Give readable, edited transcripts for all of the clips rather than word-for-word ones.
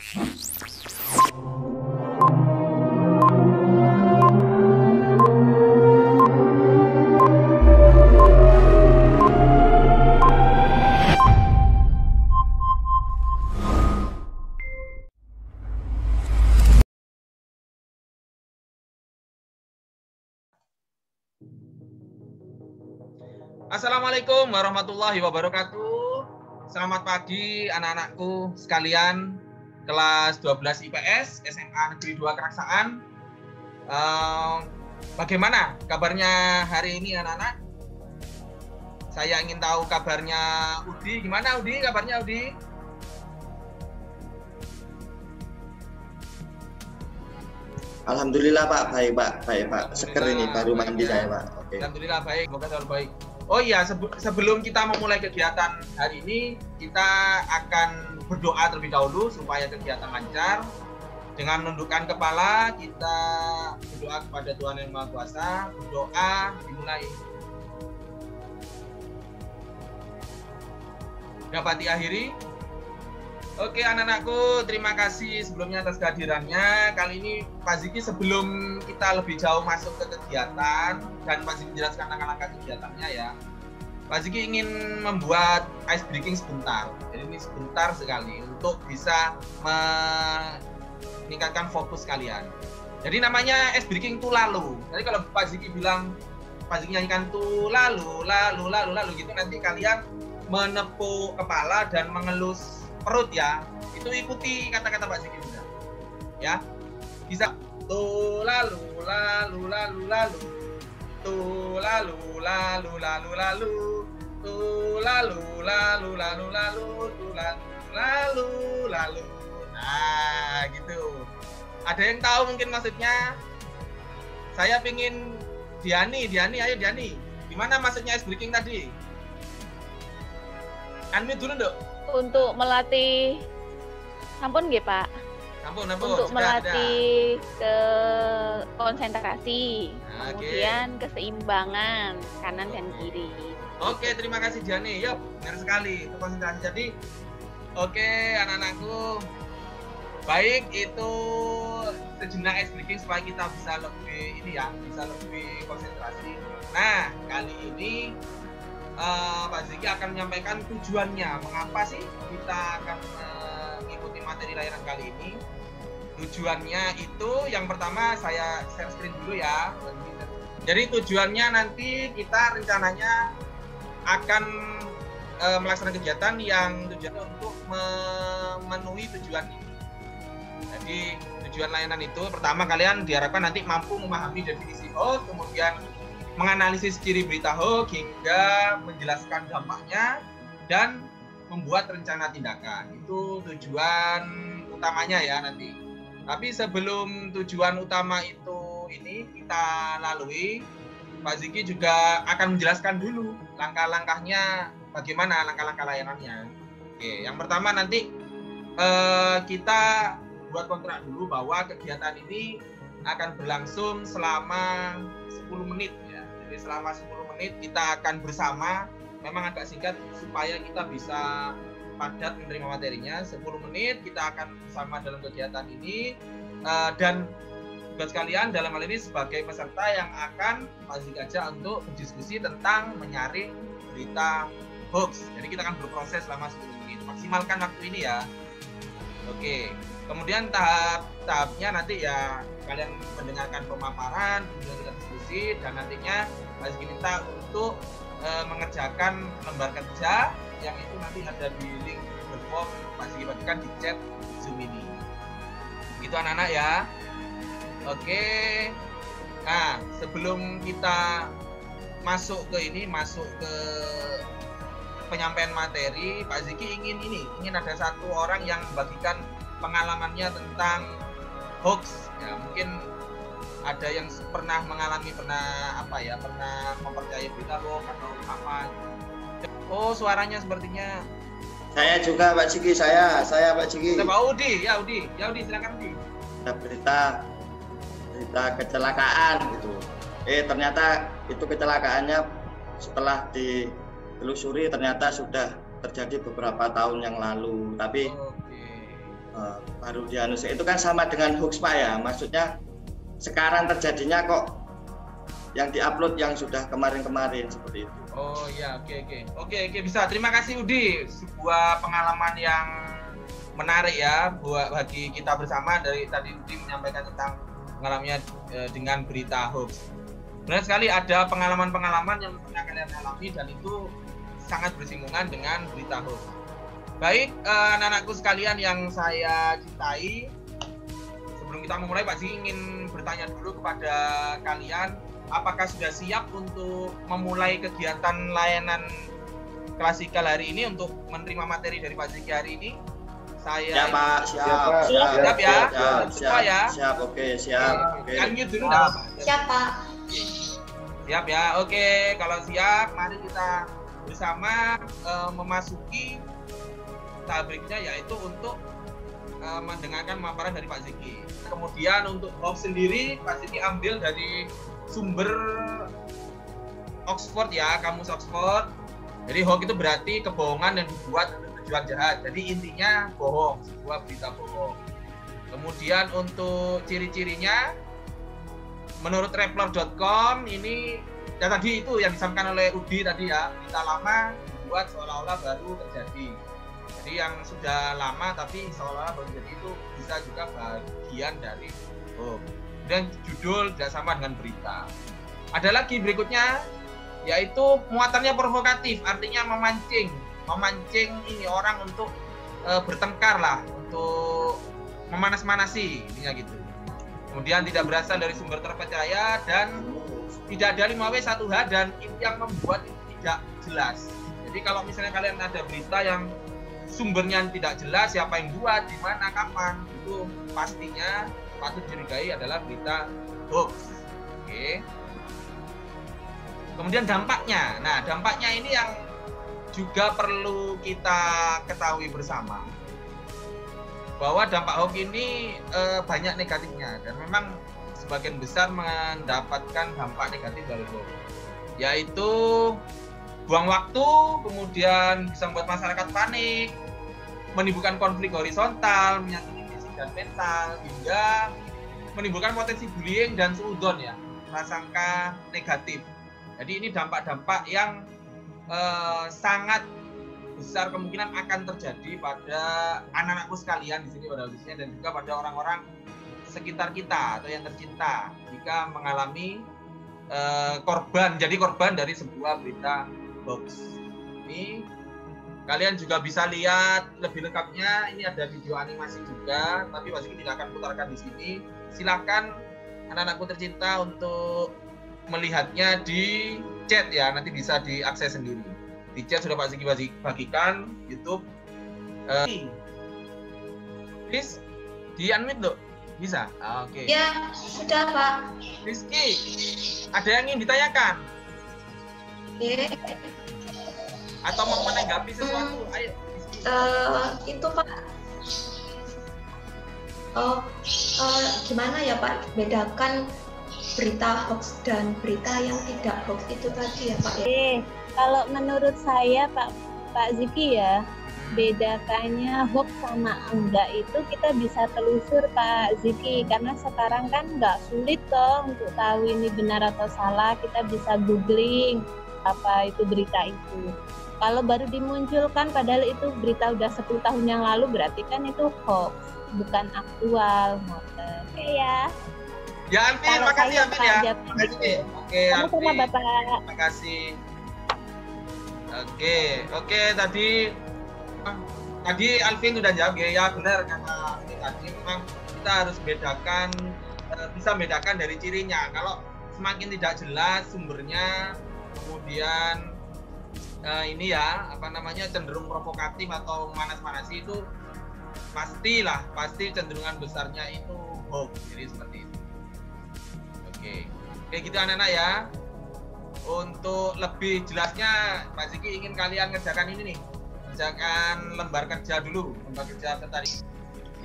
Assalamualaikum warahmatullahi wabarakatuh. Selamat pagi anak-anakku sekalian kelas 12 IPS SMA Negeri 2 Keraksaan. Bagaimana kabarnya hari ini anak-anak? Saya ingin tahu kabarnya Udi. Gimana Udi? Kabarnya Udi? Alhamdulillah Pak, baik Pak. Seger ini baru mandi saya Pak. Oke. Alhamdulillah baik, semoga selalu baik. Oh iya, sebelum kita memulai kegiatan hari ini, kita akan berdoa terlebih dahulu supaya kegiatan lancar. Dengan menundukkan kepala, kita berdoa kepada Tuhan Yang Maha Kuasa. Berdoa dimulai. Dapat diakhiri. Oke anak-anakku, terima kasih sebelumnya atas kehadirannya. Kali ini Pak Ziki sebelum kita lebih jauh masuk ke kegiatan dan Pak Ziki menjelaskan langkah-langkah kegiatannya ya, Pak Ziki ingin membuat ice breaking sebentar. Jadi ini sebentar sekali untuk bisa meningkatkan fokus kalian. Jadi namanya ice breaking itu lalu. Jadi kalau Pak Ziki bilang, Pak Ziki nyanyikan tuh lalu gitu, nanti kalian menepuk kepala dan mengelus perut ya, itu ikuti kata-kata Pak Ziki juga ya, bisa tuh lalu tuh lalu tuh lalu. Nah gitu, ada yang tahu mungkin maksudnya? Saya pingin Diani, ayo Diani, gimana maksudnya ice breaking tadi? Unmute dulu dok. Untuk melatih, sampun nggih Pak. Sampun. Untuk melatih ke konsentrasi, kemudian keseimbangan kanan dan kiri. Oke, terima kasih Jani. Yuk, benar sekali itu konsentrasi. Jadi, oke anak-anakku, baik itu sejenak ice breaking supaya kita bisa lebih bisa lebih konsentrasi. Nah, kali ini Pak Ziki akan menyampaikan tujuannya, mengapa sih kita akan mengikuti materi layanan kali ini. Tujuannya itu yang pertama saya share screen dulu ya. Jadi tujuannya nanti kita rencananya akan melaksanakan kegiatan yang tujuannya untuk memenuhi tujuan ini. Jadi tujuan layanan itu pertama kalian diharapkan nanti mampu memahami definisi hoax, kemudian menganalisis ciri berita hoax hingga menjelaskan dampaknya dan membuat rencana tindakan. Itu tujuan utamanya ya nanti. Tapi sebelum tujuan utama itu kita lalui, Pak Ziki juga akan menjelaskan dulu langkah-langkahnya, bagaimana langkah-langkah layanannya. Oke, yang pertama nanti kita buat kontrak dulu bahwa kegiatan ini akan berlangsung selama 10 menit ya. Jadi selama 10 menit kita akan bersama, memang agak singkat supaya kita bisa padat menerima materinya. 10 menit kita akan bersama dalam kegiatan ini, dan buat sekalian dalam hal ini sebagai peserta yang akan Pak Ziki ajak untuk berdiskusi tentang menyaring berita hoax. Jadi kita akan berproses selama 10 menit. Maksimalkan waktu ini ya. Oke. Kemudian tahap-tahapnya nanti ya kalian mendengarkan pemaparan, kemudian kita diskusi, dan nantinya Pak Ziki minta untuk mengerjakan lembar kerja yang itu nanti ada di link Google Form, Pak Ziki bagikan di chat Zoom ini. Gitu anak-anak ya. Oke. Nah, sebelum kita masuk ke penyampaian materi, Pak Ziki ingin ada satu orang yang membagikan pengalamannya tentang hoax ya. Mungkin ada yang pernah mempercayai berita hoax atau apa. Oh, suaranya sepertinya. Saya juga Pak Ziki, saya Pak Ziki. Pak Udi, silakan Udi. Ada berita kecelakaan gitu. Ternyata itu kecelakaannya setelah ditelusuri ternyata sudah terjadi beberapa tahun yang lalu. Tapi baru dianus itu kan sama dengan hoax Pak ya, maksudnya sekarang terjadinya kok yang diupload yang sudah kemarin-kemarin seperti itu. Oh iya, oke, bisa. Terima kasih Udi, sebuah pengalaman yang menarik ya buat bagi kita bersama. Dari tadi Udi menyampaikan tentang pengalamannya dengan berita hoax. Benar sekali, ada pengalaman-pengalaman yang pernah kalian alami dan itu sangat bersinggungan dengan berita hoax. Baik, anak-anakku sekalian yang saya cintai, sebelum kita memulai Pak Ziki ingin bertanya dulu kepada kalian, apakah sudah siap untuk memulai kegiatan layanan klasikal hari ini untuk menerima materi dari Pak Ziki hari ini? Ya Pak, siap ya. Siap, oke, siap. Oke. Unmute dulu enggak apa-apa. Siap Pak. Siap ya, oke. Kalau siap, mari kita bersama memasuki tahap berikutnya, yaitu untuk mendengarkan pemaparan dari Pak Ziki. Kemudian untuk hoax sendiri, Pak Ziki ambil dari sumber Oxford ya, kamus Oxford. Jadi hoax itu berarti kebohongan yang dibuat untuk tujuan jahat. Jadi intinya bohong, sebuah berita bohong. Kemudian untuk ciri-cirinya, menurut Rappler.com ini ya tadi itu yang disampaikan oleh Udi tadi ya, berita lama dibuat seolah-olah baru terjadi. Jadi yang sudah lama tapi seolah-olah baru terjadi itu bisa juga bagian dari hoax. Dan judul tidak sama dengan berita. Ada lagi berikutnya, yaitu muatannya provokatif, artinya memancing ini orang untuk bertengkar lah, untuk memanas-manasi, intinya gitu. Kemudian tidak berasal dari sumber terpercaya dan tidak ada 5W 1H dan yang membuat itu tidak jelas. Jadi kalau misalnya kalian ada berita yang sumbernya tidak jelas, siapa yang buat, di mana, kapan, itu pastinya patut dicurigai adalah berita hoax. Oke. Kemudian dampaknya. Nah, dampaknya ini yang juga perlu kita ketahui bersama. Bahwa dampak hoax ini banyak negatifnya dan memang sebagian besar mendapatkan dampak negatif dari hoax. Yaitu buang waktu, kemudian bisa membuat masyarakat panik, menimbulkan konflik horizontal, menyakiti fisik dan mental, hingga menimbulkan potensi bullying dan suudon ya, prasangka negatif. Jadi ini dampak-dampak yang sangat besar kemungkinan akan terjadi pada anak-anakku sekalian di sini pada khususnya, dan juga pada orang-orang sekitar kita atau yang tercinta jika mengalami jadi korban dari sebuah berita hoax. Ini kalian juga bisa lihat lebih lengkapnya, ini ada video animasi juga, tapi Pak Ziki tidak akan putarkan di sini. Silakan anak-anakku tercinta untuk melihatnya di chat ya, nanti bisa diakses sendiri. Di chat sudah Pak Ziki bagikan YouTube. Please di unmute loh, bisa? Oke. Ya, sudah Pak. Rizky, ada yang ingin ditanyakan? Oke. Atau mau menanggapi sesuatu? Ayo. Itu Pak. Gimana ya Pak? Bedakan berita hoax dan berita yang tidak hoax itu tadi ya Pak ya? Kalau menurut saya Pak Ziki ya, bedakannya hoax sama enggak itu kita bisa telusur Pak Ziki, karena sekarang kan nggak sulit toh untuk tahu ini benar atau salah. Kita bisa googling apa itu berita itu. Kalau baru dimunculkan padahal itu berita udah 10 tahun yang lalu, berarti kan itu hoax, bukan aktual. Oke ya. Ya Alvin, makasih Alvin ya. Oke, sama Bapak. Terima kasih. Oke, tadi Alvin sudah jawab ya, benar kata Alvin tadi, memang kita harus bisa bedakan dari cirinya. Kalau semakin tidak jelas sumbernya, kemudian ini ya cenderung provokatif atau manas-manasi, itu pasti cenderungan besarnya itu hoax. Jadi seperti itu. Oke gitu anak-anak ya. Untuk lebih jelasnya Pak Ziki ingin kalian kerjakan ini nih, kerjakan lembar kerja dulu, lembar kerja tadi.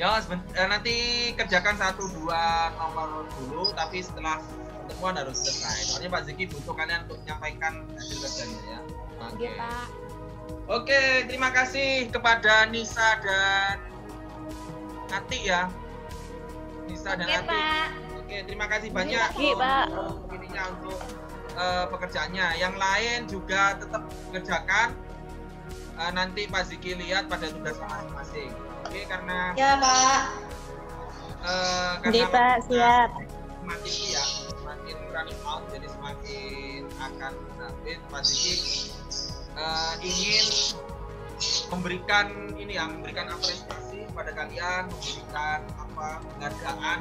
Ya nanti kerjakan 1, 2 nomor dulu, tapi setelah pertemuan harus selesai. Soalnya Pak Ziki butuh kalian untuk menyampaikan hasil kerjanya ya. Oke Pak. Oke, terima kasih kepada Nisa dan Ati ya. Nisa dan Ati. Pak. Oke, terima kasih banyak Pak. ininya untuk pekerjaannya. Yang lain juga tetap kerjakan. Nanti Pak Ziki lihat pada tugas masing-masing. Oke, karena Ya, Pak. Oke, Pak, siap. Semakin ya, semakin running out, jadi semakin akan habis. Pak Ziki ingin memberikan ini ya, memberikan apresiasi kepada kalian, memberikan penghargaan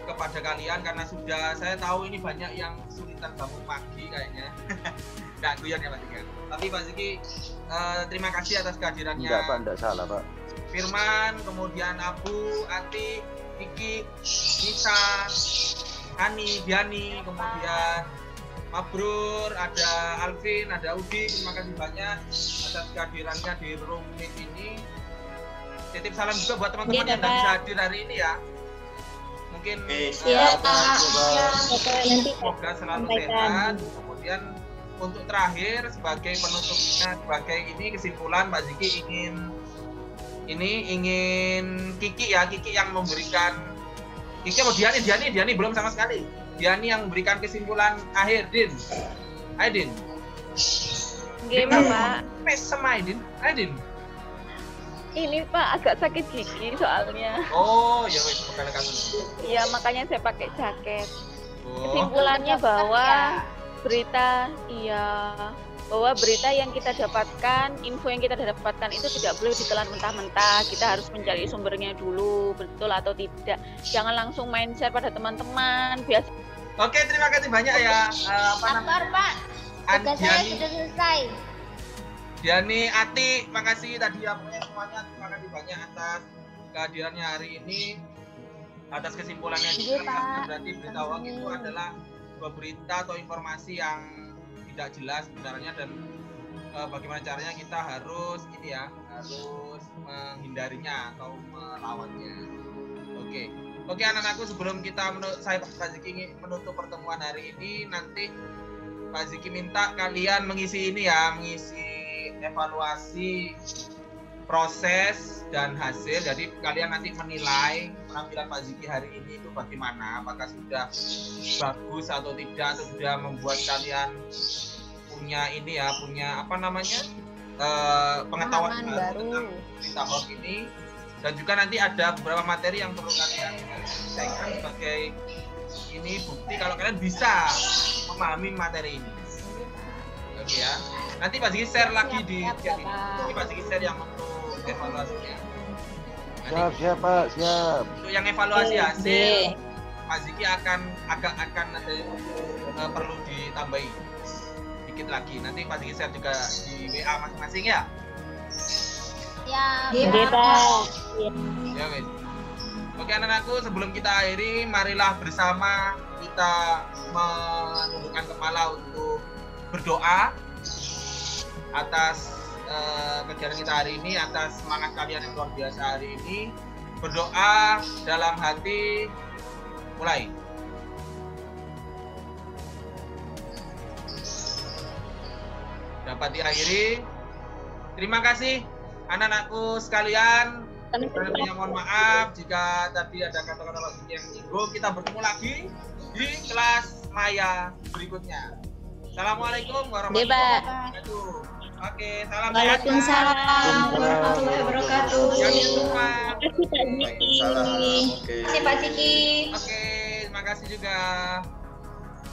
kepada kalian karena sudah saya tahu ini banyak yang kesulitan bangun pagi kayaknya. Nggak guyon ya Pak Ziki. Tapi Pak Ziki terima kasih atas kehadirannya. Enggak Pak, enggak salah Pak. Firman, kemudian Abu, Ati, Kiki, Nisa, Ani, Diani, kemudian Mabrur, ada Alvin, ada Udi. Terima kasih banyak atas kehadirannya di room meet ini. Titip salam juga buat teman-teman yang nggak bisa hadir hari ini ya. Mungkin siap. semoga selalu sehat. Kemudian untuk terakhir sebagai penutupnya, sebagai ini kesimpulan, Pak Ziki ingin Kiki ya, Kiki yang memberikan, Kiki mau Diani belum sama sekali. Diani yang memberikan kesimpulan akhir, Din. Ayo Din. Gimana Pak? Pes sama Din. Ayo Din. Ini Pak agak sakit gigi soalnya. Oh, ya wes makanya kamu. Iya, makanya saya pakai jaket. Oh. Kesimpulannya bahwa berita yang kita dapatkan, info yang kita dapatkan itu tidak boleh ditelan mentah-mentah. Kita harus mencari sumbernya dulu, betul atau tidak. Jangan langsung main share pada teman-teman. Oke, terima kasih banyak ya. Sabar Pak, tugas saya sudah selesai. Diani, Ati, makasih tadi ya pokoknya semuanya. Terima kasih banyak atas kehadirannya hari ini, atas kesimpulannya juga. Berarti berita hoax itu adalah sebuah berita atau informasi yang tidak jelas sebenarnya, dan bagaimana caranya kita harus harus menghindarinya atau melawannya. Oke anak-anakku, sebelum saya Pak Ziki menutup pertemuan hari ini, nanti Pak Ziki minta kalian mengisi evaluasi proses dan hasil. Jadi kalian nanti menilai penampilan Pak Ziki hari ini itu bagaimana, apakah sudah bagus atau tidak, atau sudah membuat kalian punya pengetahuan baru tentang berita hoax ini. Dan juga nanti ada beberapa materi yang perlu kalian selesaikan sebagai ini bukti kalau kalian bisa memahami materi ini. Oke ya. Nanti Pak Ziki share lagi di chat ini. Nanti Pak Ziki share yang untuk evaluasinya. Siap Pak, siap. Untuk yang evaluasi hasil, Pak Ziki akan nanti perlu ditambahi dikit lagi. Nanti Pak Ziki share juga di WA masing-masing ya. Ya, Pak. Ya wes. Oke anak-anakku, sebelum kita akhiri, marilah bersama kita menundukkan kepala untuk berdoa atas kegiatan kita hari ini, atas semangat kalian yang luar biasa hari ini. Berdoa dalam hati, mulai. Dapat diakhiri. Terima kasih anak-anakku sekalian. Saya mohon maaf jika tadi ada kata-kata yang menyinggung. Kita bertemu lagi di kelas maya berikutnya. Assalamualaikum warahmatullahi wabarakatuh. Oke, salam sehat. Waalaikumsalam warahmatullahi wabarakatuh. Jangan lupa. Terima kasih Pak Ziki. Oke, terima kasih juga.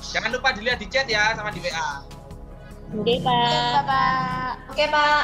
Jangan lupa dilihat di chat ya sama di WA. Oke, Pak. Pak. Oke, Pak.